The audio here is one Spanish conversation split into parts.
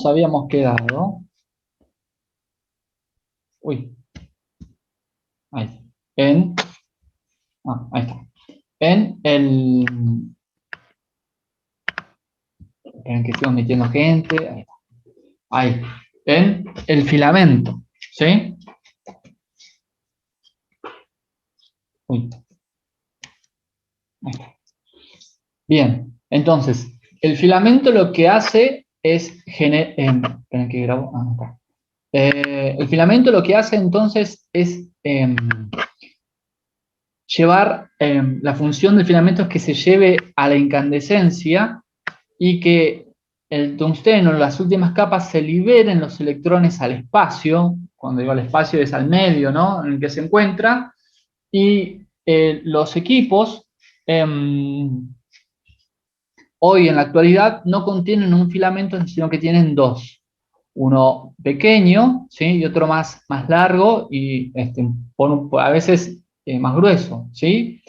habíamos quedado. Uy, ahí. Ahí está. En el. Esperen que sigo metiendo gente. Ahí está. Ahí. En el filamento. ¿Sí? Uy. Ahí está. Bien. Entonces, el filamento lo que hace es esperen que grabo. Acá. El filamento lo que hace entonces es llevar, la función del filamento es que se lleve a la incandescencia y que el tungsteno, las últimas capas, se liberen los electrones al espacio. Cuando digo al espacio es al medio, ¿no?, en el que se encuentra, y los equipos hoy en la actualidad no contienen un filamento, sino que tienen dos. Uno pequeño, ¿sí?, y otro más largo y a veces más grueso, ¿sí?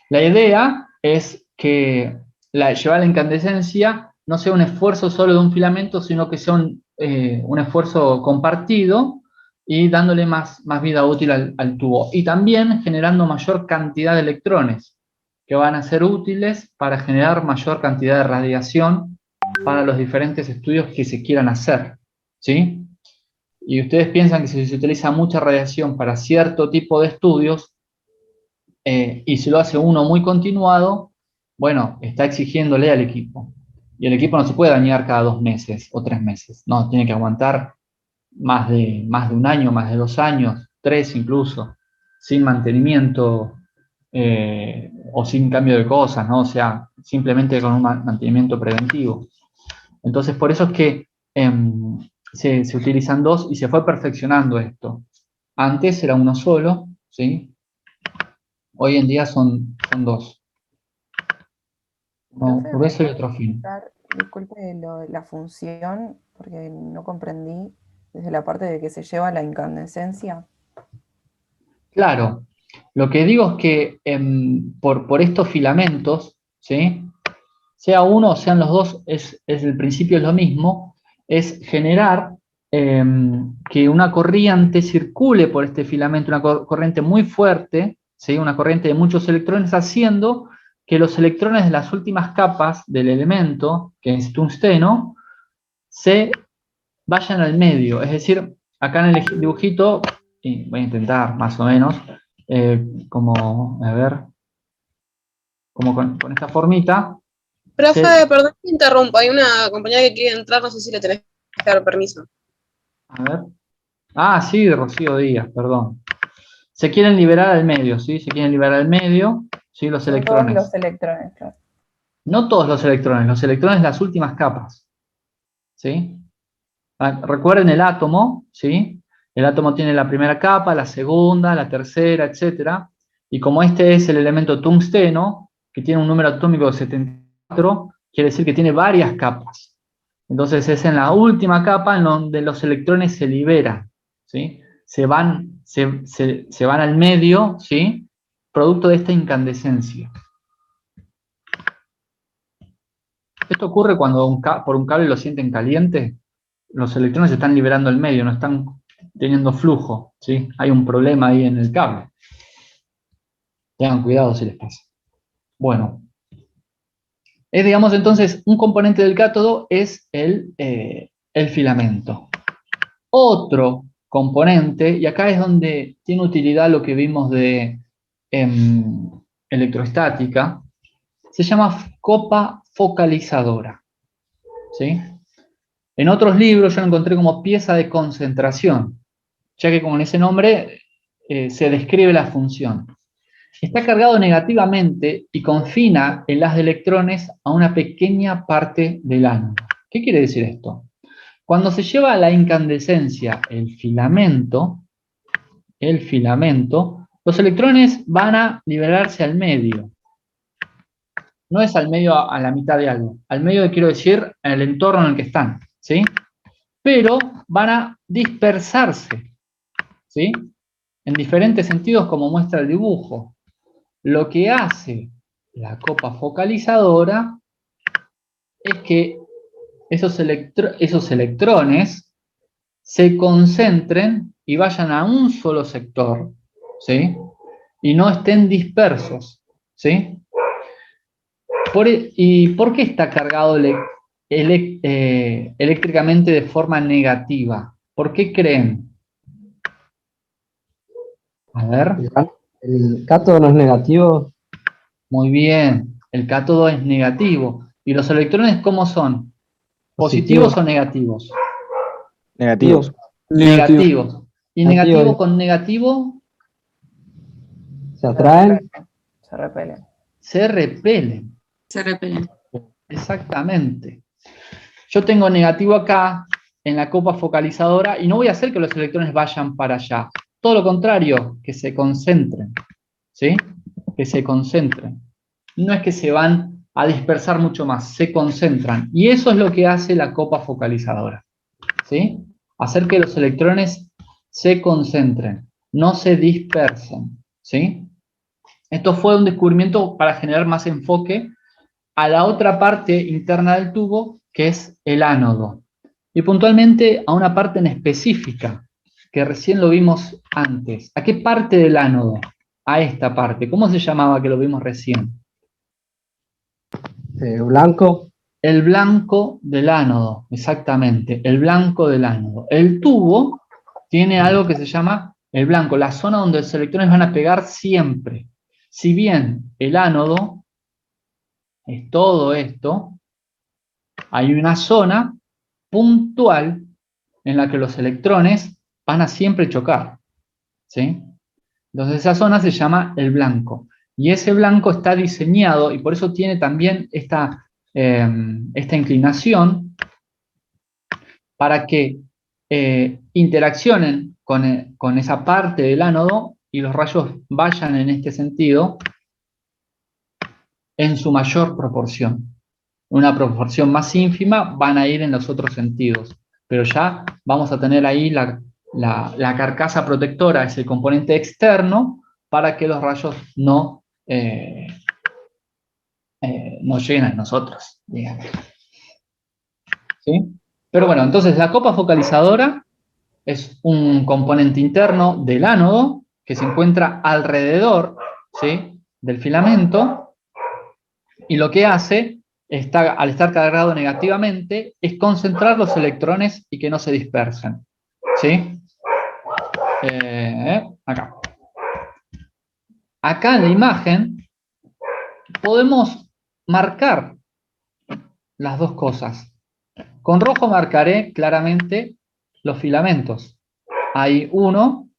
La idea es que llevar la incandescencia no sea un esfuerzo solo de un filamento, sino que sea un esfuerzo compartido y dándole más vida útil al tubo. Y también generando mayor cantidad de electrones que van a ser útiles para generar mayor cantidad de radiación para los diferentes estudios que se quieran hacer, ¿sí? Y ustedes piensan que si se utiliza mucha radiación para cierto tipo de estudios, y si lo hace uno muy continuado, bueno, está exigiéndole al equipo. Y el equipo no se puede dañar cada 2 meses o 3 meses. No, tiene que aguantar más de un año, más de 2 años, 3 incluso, sin mantenimiento o sin cambio de cosas, ¿no? O sea, simplemente con un mantenimiento preventivo. Entonces, por eso es que se utilizan dos y se fue perfeccionando esto. Antes era uno solo, ¿sí? Hoy en día son dos. Uno Profe, ¿me grueso y puede otro fino. explicar, disculpe, la función? Porque no comprendí desde la parte de que se lleva la incandescencia. Claro, lo que digo es que por estos filamentos, ¿sí?, sea uno o sean los dos, el principio es lo mismo, es generar que una corriente circule por este filamento, una corriente muy fuerte, ¿sí?, una corriente de muchos electrones, haciendo que los electrones de las últimas capas del elemento, que es tungsteno, se vayan al medio. Es decir, acá en el dibujito, y voy a intentar más o menos, como, a ver, como con esta formita, Profe, perdón que interrumpo. Hay una compañera que quiere entrar, no sé si le tenés que dar permiso. a ver, sí, de Rocío Díaz, perdón. Se quieren liberar al medio, ¿sí? Se quieren liberar al medio, ¿sí?, los No todos electrones. los electrones, claro. No todos los electrones las últimas capas, ¿sí? Recuerden el átomo, ¿sí? El átomo tiene la primera capa, la segunda, la tercera, etcétera. Y como este es el elemento tungsteno, que tiene un número atómico de 74, quiere decir que tiene varias capas. Entonces es en la última capa en donde los electrones se liberan, ¿sí? Se van al medio, ¿sí?, producto de esta incandescencia. Esto ocurre cuando por un cable lo sienten caliente, los electrones se están liberando al medio, no están teniendo flujo, ¿sí? Hay un problema ahí en el cable. Tengan cuidado si les pasa. Bueno, digamos entonces, un componente del cátodo es el filamento. Otro componente, y acá es donde tiene utilidad lo que vimos de electrostática, se llama copa focalizadora, ¿sí? En otros libros yo lo encontré como pieza de concentración, ya que con ese nombre se describe la función. Está cargado negativamente y confina el haz de electrones a una pequeña parte del ánodo. ¿Qué quiere decir esto? Cuando se lleva a la incandescencia el filamento, los electrones van a liberarse al medio. No es al medio a la mitad de algo. Al medio quiero decir en el entorno en el que están, ¿sí? Pero van a dispersarse, ¿sí?, en diferentes sentidos como muestra el dibujo. Lo que hace la copa focalizadora es que esos electrones se concentren y vayan a un solo sector, ¿sí? Y no estén dispersos, ¿sí? ¿Y por qué está cargado eléctricamente de forma negativa? ¿Por qué creen? A ver. El cátodo no es negativo. Muy bien, el cátodo es negativo. ¿Y los electrones cómo son? ¿Positivos o negativos? Negativos. Negativos. ¿Y negativo Negativo. con negativo? Se atraen. Se repelen. Se repelen. Se repelen. Exactamente. Yo tengo negativo acá en la copa focalizadora y no voy a hacer que los electrones vayan para allá. Todo lo contrario, que se concentren. ¿Sí? Que se concentren. No es que se van a dispersar mucho más, se concentran. Y eso es lo que hace la copa focalizadora. ¿Sí? Hacer que los electrones se concentren, no se dispersen. ¿Sí? Esto fue un descubrimiento para generar más enfoque a la otra parte interna del tubo, que es el ánodo. Y puntualmente a una parte en específica, que recién lo vimos antes. ¿A qué parte del ánodo? A esta parte. ¿Cómo se llamaba que lo vimos recién? Blanco. El blanco del ánodo, exactamente, el blanco del ánodo. El tubo tiene algo que se llama el blanco, la zona donde los electrones van a pegar siempre. Si bien el ánodo es todo esto, hay una zona puntual en la que los electrones van a siempre chocar, ¿sí? Entonces esa zona se llama el blanco. Y ese blanco está diseñado, y por eso tiene también esta inclinación, para que interaccionen con esa parte del ánodo y los rayos vayan en este sentido en su mayor proporción. Una proporción más ínfima van a ir en los otros sentidos, pero ya vamos a tener ahí la carcasa protectora, es el componente externo, para que los rayos no lleguen a nosotros, digamos. ¿Sí? Pero bueno, entonces la copa focalizadora es un componente interno del ánodo que se encuentra alrededor, ¿sí?, del filamento, y lo que hace, al estar cargado negativamente, es concentrar los electrones y que no se dispersen. ¿Sí? Acá. Acá en la imagen podemos marcar las dos cosas. Con rojo marcaré claramente los filamentos. Hay uno,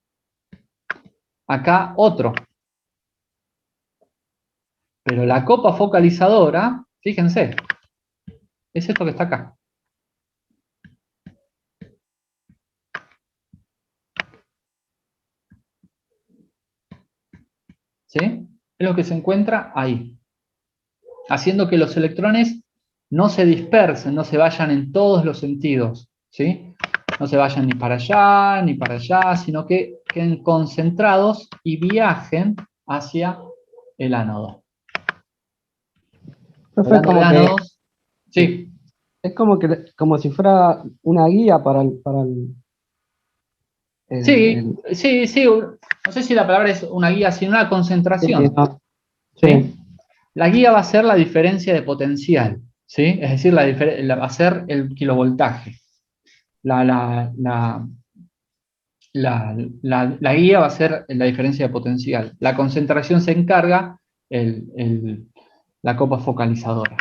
acá otro. Pero la copa focalizadora, fíjense, es esto que está acá. ¿Sí? Es lo que se encuentra ahí. Haciendo que los electrones no se dispersen, no se vayan en todos los sentidos. ¿Sí? No se vayan ni para allá, sino que queden concentrados y viajen hacia el ánodo. Hablando de ánodos, sí. Es como si fuera una guía para el Sí. No sé si la palabra es una guía, sino una concentración. Sí. La guía va a ser la diferencia de potencial, ¿sí? Es decir, va a ser el kilovoltaje. La guía va a ser la diferencia de potencial. La concentración se encarga la copa focalizadora.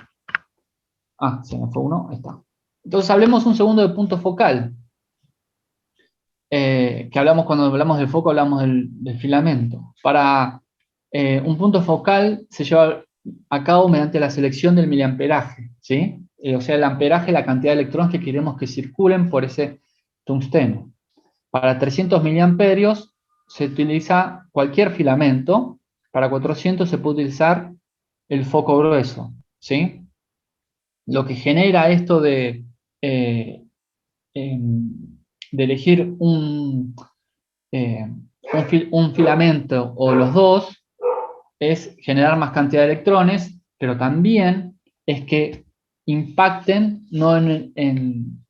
Ah, se me fue uno, ahí está. Entonces hablemos un segundo de punto focal. Que hablamos cuando hablamos del foco, hablamos del filamento. Para un punto focal se lleva a cabo mediante la selección del miliamperaje, ¿sí? O sea, el amperaje, la cantidad de electrones que queremos que circulen por ese tungsteno. Para 300 miliamperios se utiliza cualquier filamento, para 400 se puede utilizar el foco grueso, ¿sí? Lo que genera esto de elegir un filamento o los dos es generar más cantidad de electrones, pero también es que impacten no en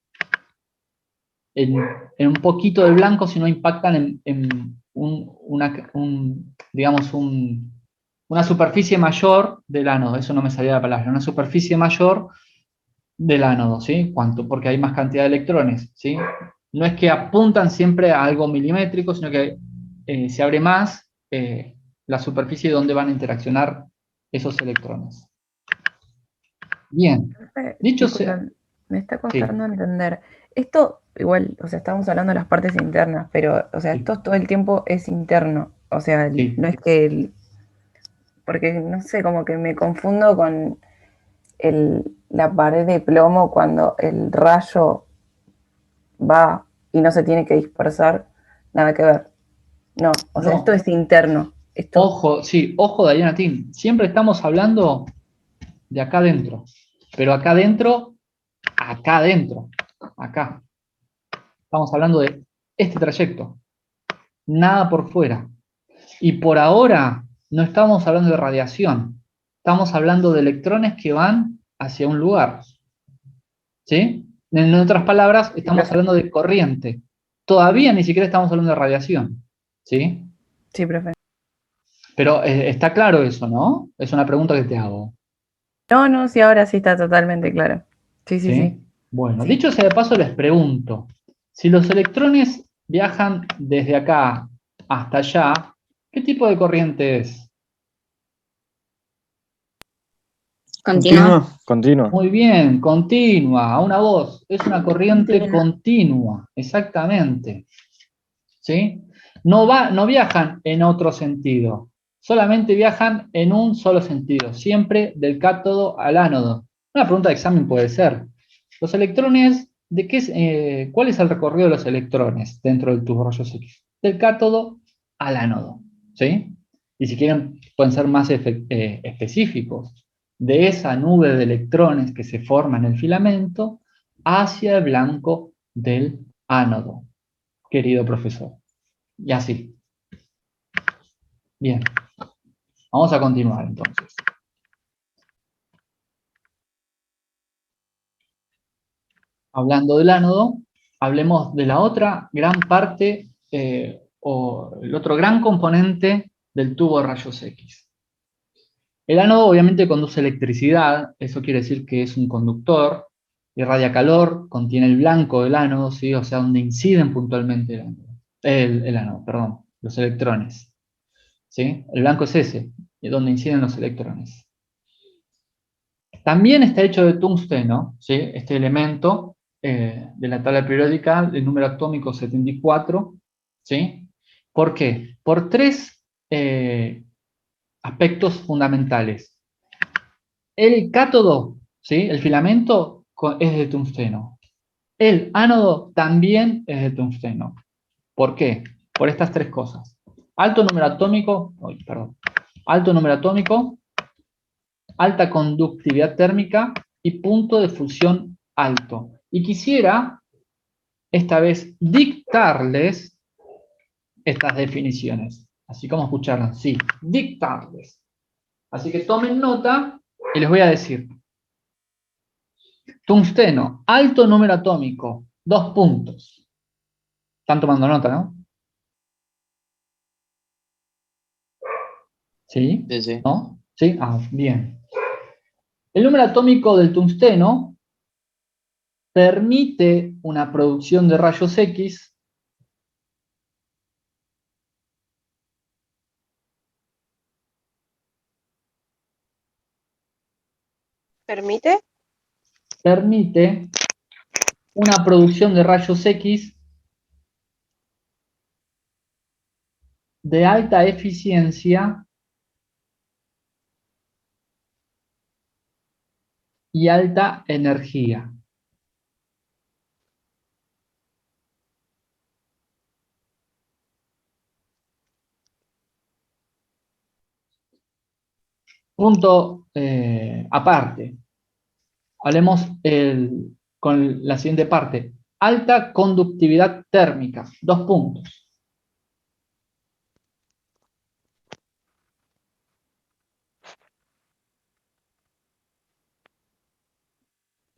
un poquito de blanco, sino impactan en digamos, una superficie mayor del ánodo. Eso no me salía la palabra. Una superficie mayor del ánodo, ¿sí? ¿Cuánto? Porque hay más cantidad de electrones, ¿sí? No es que apuntan siempre a algo milimétrico, sino que se abre más la superficie donde van a interaccionar esos electrones. Bien. Dicho sea... Disculpen, me está Sí, costando entender. Esto, igual, o sea, estamos hablando de las partes internas, pero, o sea, sí, esto todo el tiempo es interno. O sea, sí. no es que porque no sé, como que me confundo con la pared de plomo cuando el rayo va y no se tiene que dispersar, nada que ver. No, o sea, esto No, es interno. Esto, ojo, sí, ojo, Diana Tim. Siempre estamos hablando de acá adentro. Pero acá adentro, acá. Estamos hablando de este trayecto. Nada por fuera. Y por ahora no estamos hablando de radiación. Estamos hablando de electrones que van hacia un lugar. ¿Sí? En otras palabras, sí, estamos profe. hablando de corriente. Todavía ni siquiera estamos hablando de radiación. ¿Sí? Sí, profe. Pero está claro eso, ¿no? Es una pregunta que te hago. No, no, sí, ahora sí está totalmente claro. Sí, sí, sí. ¿Sí? Bueno, Sí. dicho sea de paso, les pregunto, si los electrones viajan desde acá hasta allá, ¿qué tipo de corriente es? Continúa. Continua. Muy bien, continua, a una voz, es una corriente Continua. continua, exactamente. ¿Sí? No viajan en otro sentido, solamente viajan en un solo sentido, siempre del cátodo al ánodo. Una pregunta de examen puede ser, los electrones, ¿cuál es el recorrido de los electrones dentro del tubo rayos X? Del cátodo al ánodo, ¿sí? Y si quieren, pueden ser más específicos, de esa nube de electrones que se forma en el filamento hacia el blanco del ánodo, querido profesor. Y así. Bien, vamos a continuar entonces. Hablando del ánodo, hablemos de la otra gran parte o el otro gran componente del tubo de rayos X. El ánodo obviamente conduce electricidad, eso quiere decir que es un conductor, irradia calor, contiene el blanco del ánodo, ¿sí? O sea, donde inciden puntualmente el ánodo, perdón, los electrones. ¿Sí? El blanco es ese, donde inciden los electrones. También está hecho de tungsteno, ¿sí? Este elemento de la tabla periódica, el número atómico 74, ¿sí? ¿Por qué? Por tres aspectos fundamentales. El cátodo, ¿sí? El filamento es de tungsteno. El ánodo también es de tungsteno. ¿Por qué? Por estas tres cosas. Alto número atómico, alto número atómico, alta conductividad térmica y punto de fusión alto. Y quisiera, esta vez, dictarles estas definiciones, así como escucharlas, sí, dictarles. Así que tomen nota y les voy a decir. Tungsteno, alto número atómico, 2 puntos. Están tomando nota, ¿no? ¿Sí? Sí, sí. ¿No? ¿Sí? Ah, bien. El número atómico del tungsteno permite una producción de rayos X ¿Permite? permite una producción de rayos X de alta eficiencia y alta energía. Punto aparte. Hablemos con la siguiente parte. Alta conductividad térmica. 2 puntos.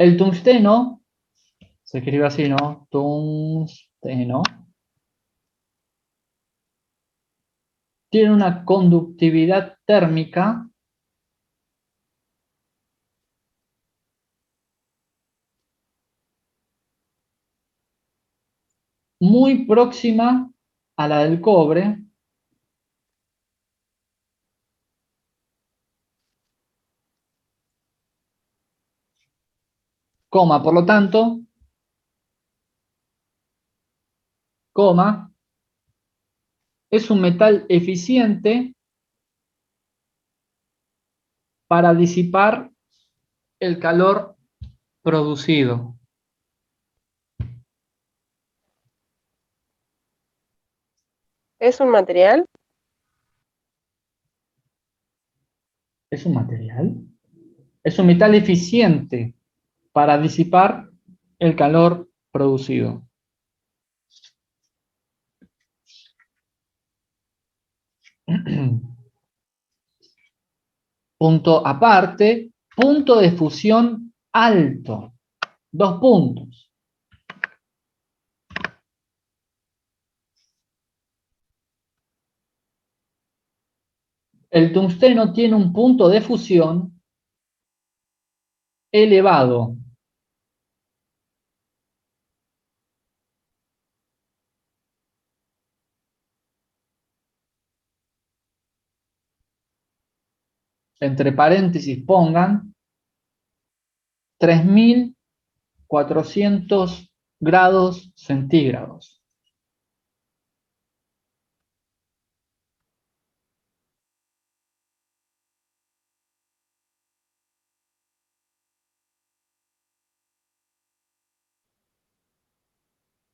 El tungsteno, se escribe así, ¿no? Tungsteno. Tiene una conductividad térmica muy próxima a la del cobre, coma, por lo tanto, coma, es un metal eficiente para disipar el calor producido. ¿Es un material? ¿Es un material? Es un metal eficiente para disipar el calor producido. Punto aparte, punto de fusión alto. 2 puntos. El tungsteno tiene un punto de fusión elevado. Entre paréntesis pongan 3400 grados centígrados.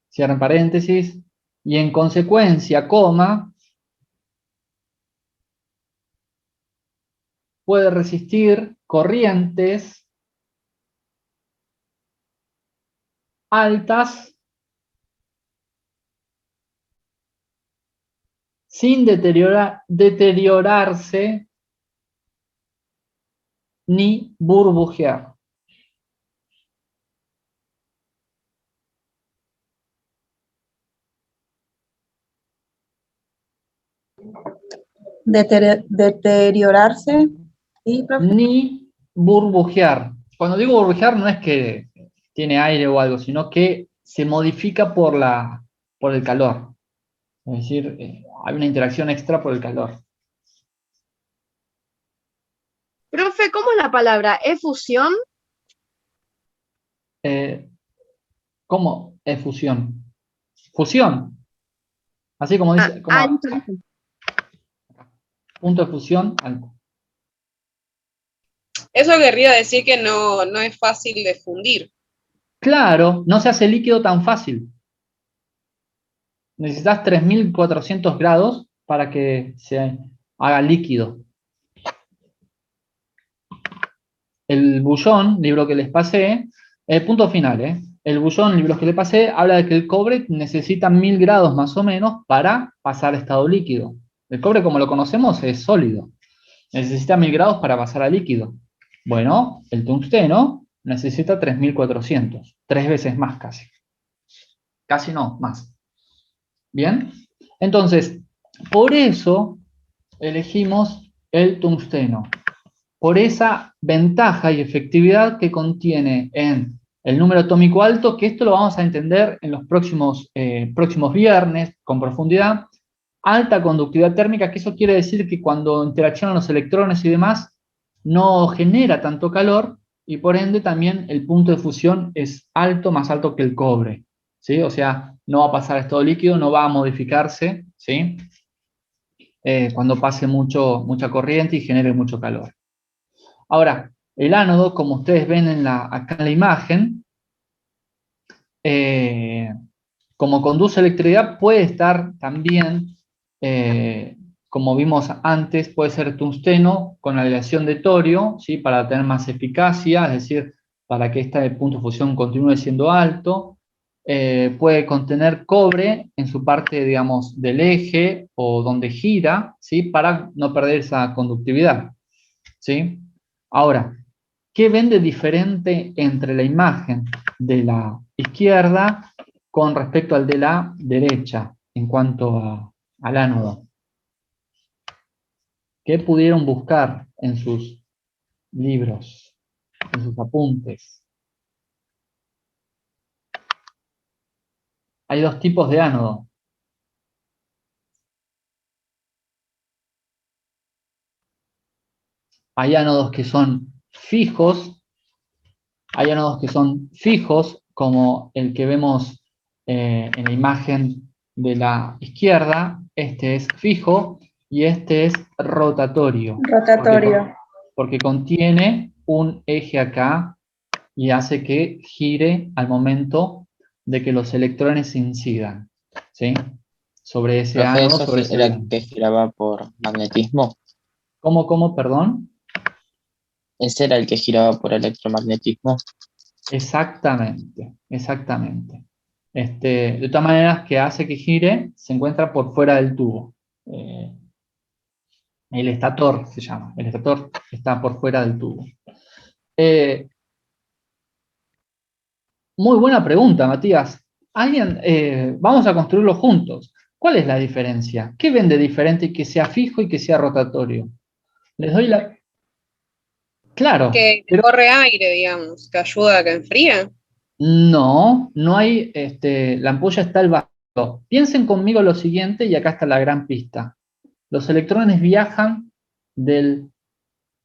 Cierran paréntesis. Y en consecuencia, coma, puede resistir corrientes altas sin deteriorarse ni burbujear. Deteriorarse. ¿Sí, profe? Ni burbujear. Cuando digo burbujear no es que tiene aire o algo, sino que se modifica por el calor. Es decir, hay una interacción extra por el calor. Profe, ¿cómo es la palabra efusión? ¿Cómo es fusión? Fusión. Así como dice, Listo. punto de fusión alto. Eso querría decir que no es fácil de fundir. Claro, no se hace líquido tan fácil. Necesitas 3400 grados para que se haga líquido. El bullón, libro que les pasé, punto final, el bullón, libros que les pasé, habla de que el cobre necesita 1000 grados más o menos para pasar a estado líquido. El cobre, como lo conocemos, es sólido. Necesita 1000 grados para pasar a líquido. Bueno, el tungsteno necesita 3400, 3 veces más casi. Casi no, más. ¿Bien? Entonces, por eso elegimos el tungsteno. Por esa ventaja y efectividad que contiene en el número atómico alto, que esto lo vamos a entender en los próximos viernes con profundidad. Alta conductividad térmica, que eso quiere decir que cuando interaccionan los electrones y demás, no genera tanto calor y por ende también el punto de fusión es alto, más alto que el cobre. ¿Sí? O sea, no va a pasar a estado líquido, no va a modificarse, ¿sí? Cuando pase mucha corriente y genere mucho calor. Ahora, el ánodo, como ustedes ven acá en la imagen, como conduce electricidad, puede estar también, como vimos antes, puede ser tungsteno con aleación de torio, ¿sí? Para tener más eficacia, es decir, para que este punto de fusión continúe siendo alto. Puede contener cobre en su parte, digamos, del eje o donde gira, ¿sí? Para no perder esa conductividad, ¿sí? Ahora, ¿Qué ven de diferente entre la imagen de la izquierda con respecto al de la derecha en cuanto al ánodo? ¿Qué pudieron buscar en sus libros, en sus apuntes? Hay dos tipos de ánodo. Hay ánodos que son fijos, como el que vemos en la imagen de la izquierda. Este es fijo y este es rotatorio. Rotatorio. Porque contiene un eje acá y hace que gire al momento de que los electrones incidan, ¿sí? Sobre ese Profe, ánodo, ¿eso sobre ese era blanco. que giraba por magnetismo? ¿Cómo, perdón? ¿Ese era el que giraba por electromagnetismo? Exactamente. De todas maneras, que hace que gire, se encuentra por fuera del tubo. El estator se llama. El estator está por fuera del tubo. Muy buena pregunta, Matías. Vamos a construirlo juntos. ¿Cuál es la diferencia? ¿Qué ven de diferente que sea fijo y que sea rotatorio? Les doy la... Claro, Que pero corre aire, digamos, que ayuda a que enfríe. no hay, la ampolla está al vacío. Piensen conmigo lo siguiente y acá está la gran pista. Los electrones viajan del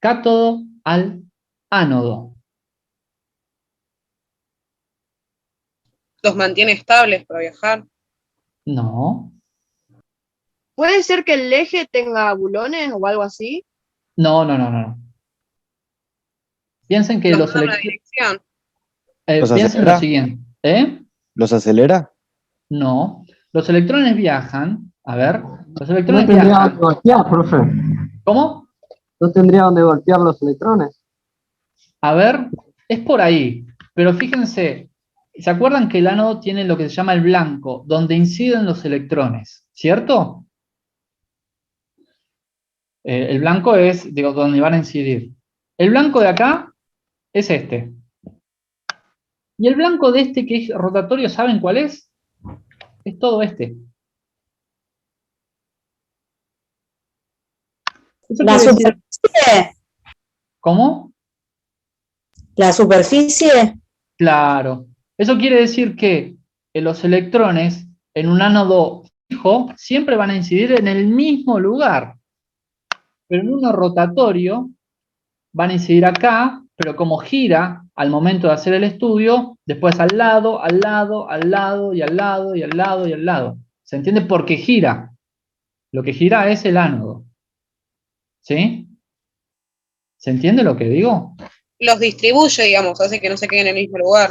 cátodo al ánodo. Los mantiene estables para viajar. No, ¿Puede ser que el eje tenga bulones o algo así? no. Piensen que Los los manda en una electrones... dirección. ¿Los piensen lo acelera? siguiente. ¿Eh? ¿Los acelera? No. Los electrones viajan. A ver. Los No electrones tendría donde viajan. golpear, profe. ¿Cómo? No tendría donde golpear los electrones. A ver. Es por ahí. Pero fíjense. ¿Se acuerdan que el ánodo tiene lo que se llama el blanco, donde inciden los electrones? ¿Cierto? El blanco es, digo, donde van a incidir. El blanco de acá es este. Y el blanco de este que es rotatorio, ¿saben cuál es? Es todo este. Eso La quiere decir... superficie, ¿Cómo? la superficie, Claro. Eso quiere decir que los electrones en un ánodo fijo siempre van a incidir en el mismo lugar. Pero en uno rotatorio van a incidir acá, pero como gira al momento de hacer el estudio, después al lado, al lado, al lado, y al lado, y al lado, y al lado. ¿Se entiende? Porque gira. Lo que gira es el ánodo. ¿Sí? ¿Se entiende lo que digo? Los distribuye, digamos, hace que no se queden en el mismo lugar.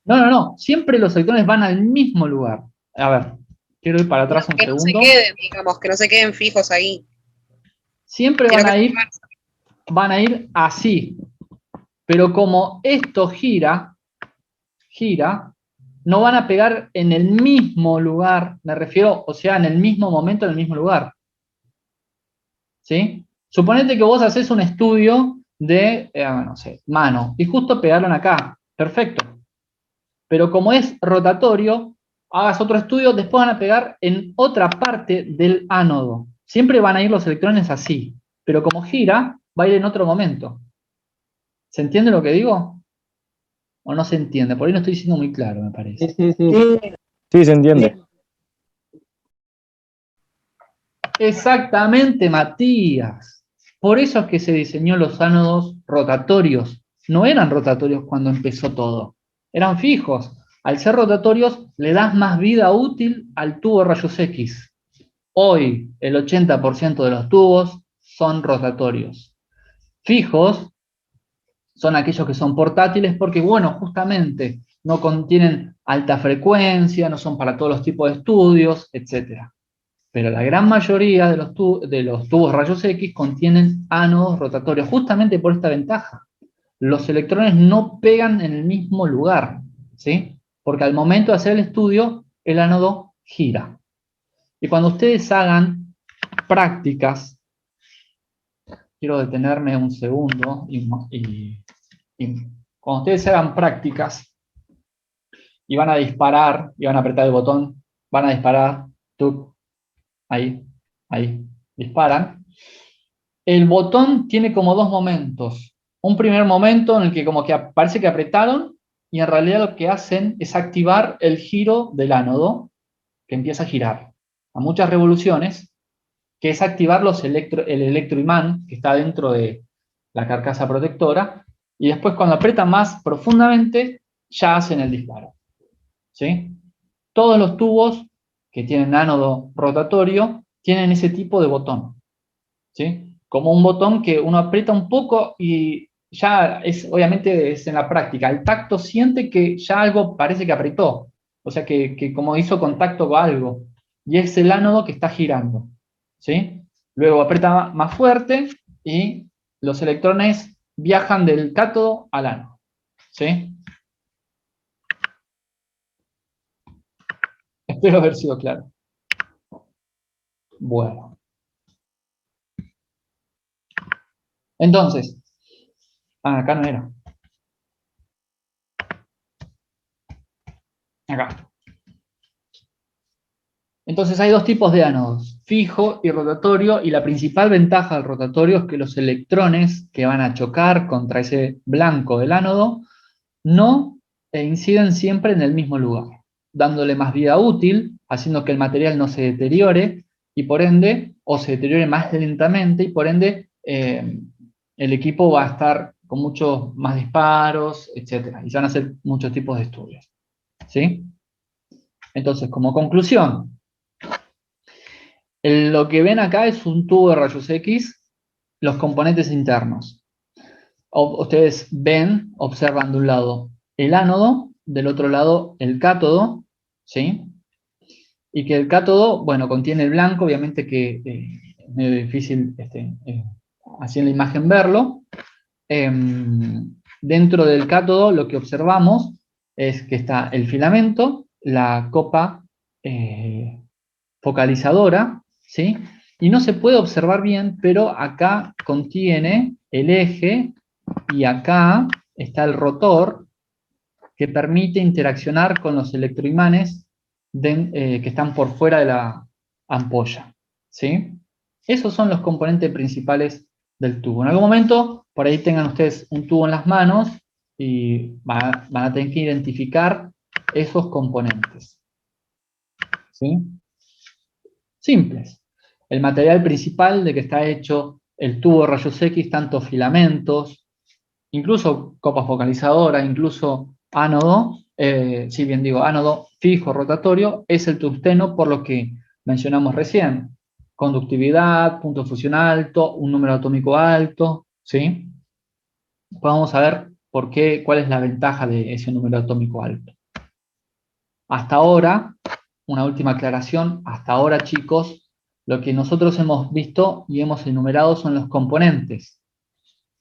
No. Siempre los electrones van al mismo lugar. A ver, quiero ir para atrás un Que no se segundo. queden, digamos, que no se queden fijos ahí. Siempre Sino van que van a ir así. Pero como esto gira, no van a pegar en el mismo lugar, me refiero, o sea, en el mismo momento, en el mismo lugar. ¿Sí? Suponete que vos haces un estudio de, no sé, mano, y justo pegaron acá. Perfecto. Pero como es rotatorio, hagas otro estudio, después van a pegar en otra parte del ánodo. Siempre van a ir los electrones así. Pero como gira, va a ir en otro momento. ¿Se entiende lo que digo? ¿O no se entiende? Por ahí no estoy siendo muy claro, me parece. Sí. sí, Sí, se entiende. Exactamente, Matías. Por eso es que se diseñó los ánodos rotatorios. No eran rotatorios cuando empezó todo. Eran fijos. Al ser rotatorios, le das más vida útil al tubo de rayos X. Hoy, el 80% de los tubos son rotatorios. Fijos son aquellos que son portátiles porque, bueno, justamente no contienen alta frecuencia, no son para todos los tipos de estudios, etc. Pero la gran mayoría de los tubos rayos X contienen ánodos rotatorios, justamente por esta ventaja. Los electrones no pegan en el mismo lugar, ¿sí? Porque al momento de hacer el estudio, el ánodo gira. Y cuando ustedes hagan prácticas, quiero detenerme un segundo y Y cuando ustedes hagan prácticas y van a disparar, y van a apretar el botón, van a disparar, tuc, ahí, disparan. El botón tiene como dos momentos. Un primer momento en el que como que parece que apretaron, y en realidad lo que hacen es activar el giro del ánodo, que empieza a girar a muchas revoluciones, que es activar el electroimán que está dentro de la carcasa protectora, y después cuando apretan más profundamente, ya hacen el disparo. ¿Sí? Todos los tubos que tienen ánodo rotatorio tienen ese tipo de botón. ¿Sí? Como un botón que uno aprieta un poco y ya es, obviamente es en la práctica, el tacto siente que ya algo parece que apretó, o sea que como hizo contacto con algo, y es el ánodo que está girando. ¿Sí? Luego aprieta más fuerte y los electrones viajan del cátodo al ánodo. ¿Sí? Espero haber sido claro. Bueno. Entonces, acá no era. Acá. Entonces hay dos tipos de ánodos, fijo y rotatorio, y la principal ventaja del rotatorio es que los electrones que van a chocar contra ese blanco del ánodo no inciden siempre en el mismo lugar, dándole más vida útil, haciendo que el material no se deteriore, y por ende, o se deteriore más lentamente, y por ende el equipo va a estar con muchos más disparos, etc. Y se van a hacer muchos tipos de estudios. ¿Sí? Entonces, como conclusión, lo que ven acá es un tubo de rayos X, los componentes internos. Ustedes ven, observan de un lado el ánodo, del otro lado el cátodo, ¿sí? Y que el cátodo, bueno, contiene el blanco, obviamente que es medio difícil así en la imagen verlo. Dentro del cátodo lo que observamos es que está el filamento, la copa focalizadora, ¿sí? Y no se puede observar bien, pero acá contiene el eje y acá está el rotor que permite interaccionar con los electroimanes que están por fuera de la ampolla, ¿sí? Esos son los componentes principales del tubo. En algún momento, por ahí tengan ustedes un tubo en las manos y van a tener que identificar esos componentes, ¿sí? Simples. El material principal de que está hecho el tubo de rayos X, tanto filamentos, incluso copa focalizadora, incluso ánodo, si bien digo ánodo fijo rotatorio, es el tungsteno, por lo que mencionamos recién. Conductividad, punto de fusión alto, un número atómico alto, ¿sí? Pues vamos a ver por qué, cuál es la ventaja de ese número atómico alto. Hasta ahora, una última aclaración, hasta ahora, chicos, lo que nosotros hemos visto y hemos enumerado son los componentes,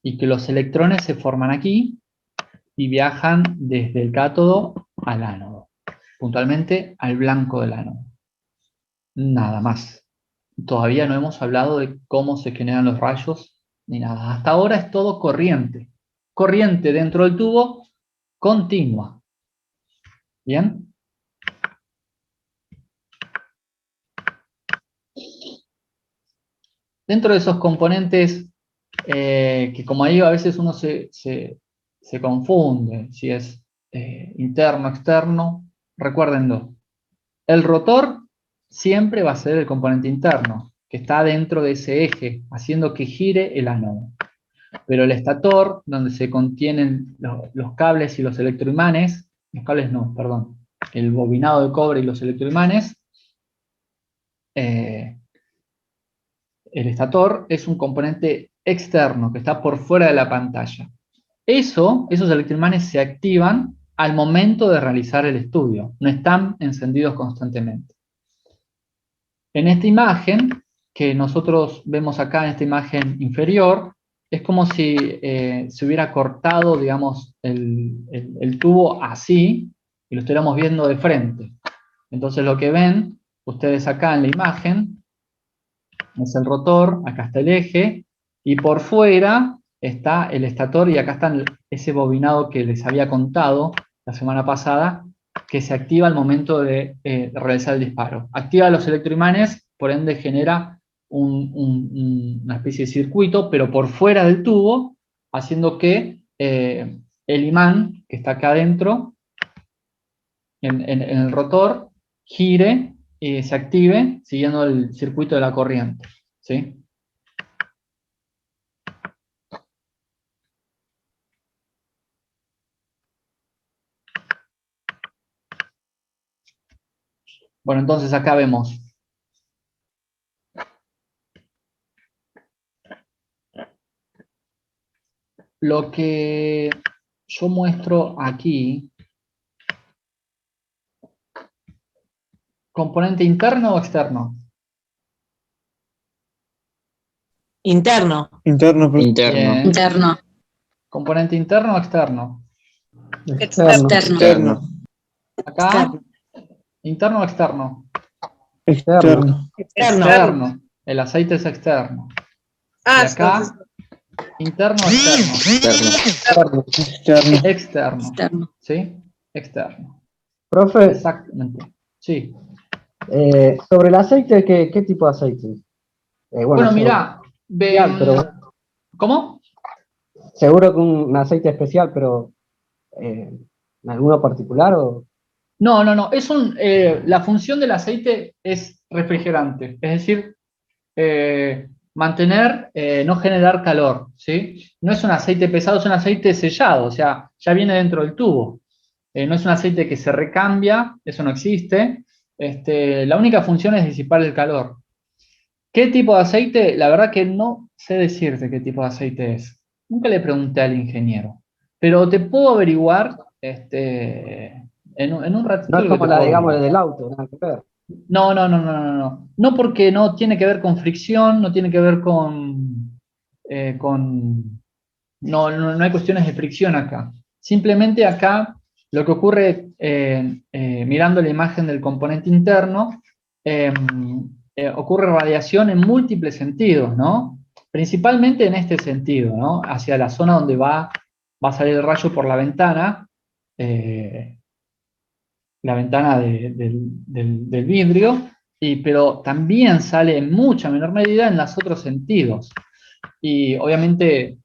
y que los electrones se forman aquí y viajan desde el cátodo al ánodo, puntualmente al blanco del ánodo. Nada más. Todavía no hemos hablado de cómo se generan los rayos ni nada. Hasta ahora es todo corriente. Corriente dentro del tubo continua. ¿Bien? Dentro de esos componentes, que como digo, a veces uno se confunde, si es interno, externo, recuérdenlo. El rotor siempre va a ser el componente interno, que está dentro de ese eje, haciendo que gire el ánodo. Pero el estator, donde se contienen los cables y los electroimanes, los cables no, perdón, el bobinado de cobre y los electroimanes, el estator es un componente externo que está por fuera de la pantalla. Esos electroimanes se activan al momento de realizar el estudio, no están encendidos constantemente. En esta imagen, que nosotros vemos acá en esta imagen inferior, es como si se hubiera cortado, digamos, el tubo así, y lo estuviéramos viendo de frente. Entonces lo que ven ustedes acá en la imagen es el rotor, acá está el eje, y por fuera está el estator y acá está ese bobinado que les había contado la semana pasada, que se activa al momento de realizar el disparo. Activa los electroimanes, por ende genera una especie de circuito, pero por fuera del tubo, haciendo que el imán que está acá adentro, en el rotor, gire y se active siguiendo el circuito de la corriente, ¿sí? Bueno, entonces acá vemos lo que yo muestro aquí. ¿Componente interno o externo? Interno. Interno, profe. Interno. Bien. Interno. ¿Componente interno o externo? Externo. Externo. Acá, Externo. ¿interno o externo? Externo. Externo. Externo. El aceite es externo. Ah, Y acá, interno o externo. Externo. Externo. Externo. Externo. ¿Sí? Externo. Profe, Exactamente. Sí. sobre el aceite, ¿qué tipo de aceite? Bueno, mirá. especial, pero ¿Cómo? seguro que un aceite especial, pero ¿alguno particular o? No. La función del aceite es refrigerante. Es decir, mantener, no generar calor, ¿sí? No es un aceite pesado, es un aceite sellado, o sea, ya viene dentro del tubo. No es un aceite que se recambia, eso no existe. La única función es disipar el calor. ¿Qué tipo de aceite? La verdad que no sé decirte qué tipo de aceite es. Nunca le pregunté al ingeniero. Pero te puedo averiguar, en un ratito No es lo que como te la, puedo digamos, averiguar. del auto, nada que ver. No. No porque no tiene que ver con fricción, no tiene que ver no hay cuestiones de fricción acá. Simplemente acá lo que ocurre, mirando la imagen del componente interno, ocurre radiación en múltiples sentidos, ¿no? Principalmente en este sentido, ¿no? Hacia la zona donde va a salir el rayo por la ventana del vidrio, pero también sale en mucha menor medida en los otros sentidos. Y obviamente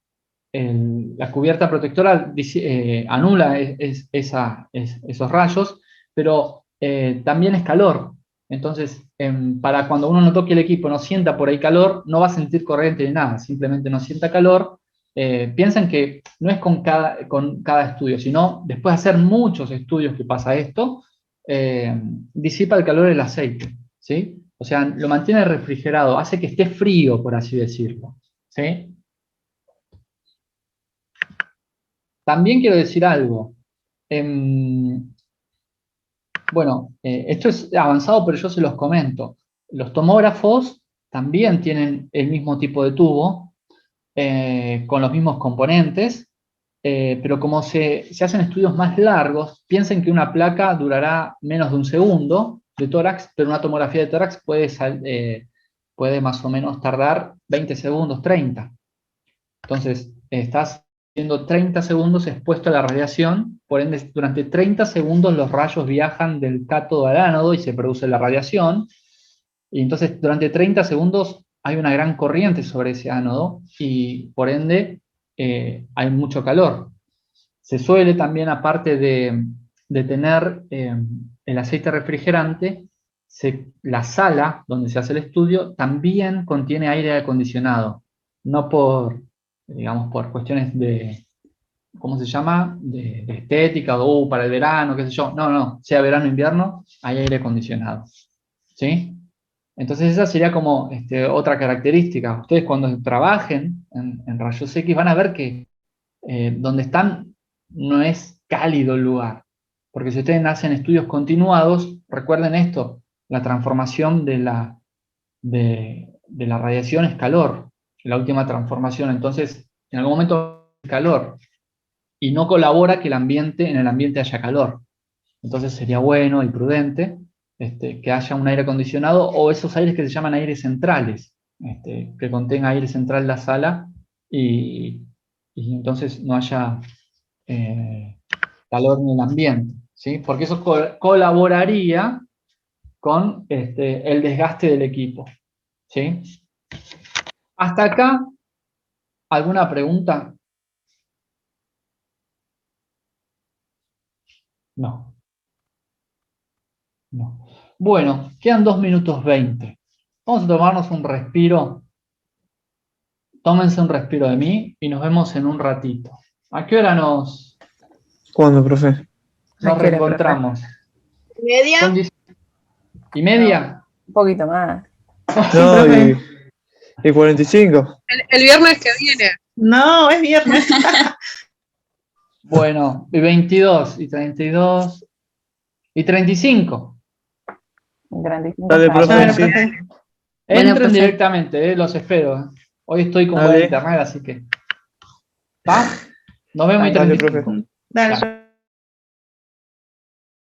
la cubierta protectora anula esos rayos, pero también es calor. Entonces, para cuando uno no toque el equipo, no sienta por ahí calor, no va a sentir corriente ni nada, simplemente no sienta calor. Piensan que no es con cada estudio, sino después de hacer muchos estudios que pasa esto, disipa el calor del aceite, ¿sí? O sea, lo mantiene refrigerado, hace que esté frío, por así decirlo, ¿sí? También quiero decir algo. Bueno, esto es avanzado, pero yo se los comento. Los tomógrafos también tienen el mismo tipo de tubo, con los mismos componentes, pero como se hacen estudios más largos, piensen que una placa durará menos de un segundo de tórax, pero una tomografía de tórax puede más o menos tardar 20 segundos, 30. Entonces, estás siendo 30 segundos expuesto a la radiación, por ende, durante 30 segundos los rayos viajan del cátodo al ánodo y se produce la radiación, y entonces durante 30 segundos hay una gran corriente sobre ese ánodo, y por ende hay mucho calor. Se suele también, aparte de tener el aceite refrigerante, la sala donde se hace el estudio también contiene aire acondicionado, no digamos, por cuestiones de, ¿cómo se llama? De estética, o para el verano, qué sé yo. No, sea verano o invierno, hay aire acondicionado, ¿sí? Entonces esa sería como otra característica. Ustedes cuando trabajen en rayos X van a ver que donde están no es cálido el lugar. Porque si ustedes hacen estudios continuados, recuerden esto, la transformación de la radiación es calor, la última transformación. Entonces, en algún momento hay calor y no colabora que en el ambiente haya calor. Entonces sería bueno y prudente que haya un aire acondicionado o esos aires que se llaman aires centrales, que contenga aire central la sala y y entonces no haya calor en el ambiente, ¿sí? Porque eso colaboraría con el desgaste del equipo, ¿sí? Hasta acá, ¿alguna pregunta? No. No. Bueno, quedan 2 minutos 20. Vamos a tomarnos un respiro. Tómense un respiro de mí y nos vemos en un ratito. ¿A qué hora nos ¿Cuándo, profe? reencontramos? ¿Media? ¿Son 10:30? Un poquito más. No, y 45. El viernes que viene. No, es viernes. Bueno, y 22, y 32, y 35. Grandísimo. Dale, sábado. profe, Bueno, sí. profe. Entren profe. directamente, los espero. Hoy estoy con buen Dale. internet, así que... ¿Va? Nos vemos en Dale, 35. Dale, Dale.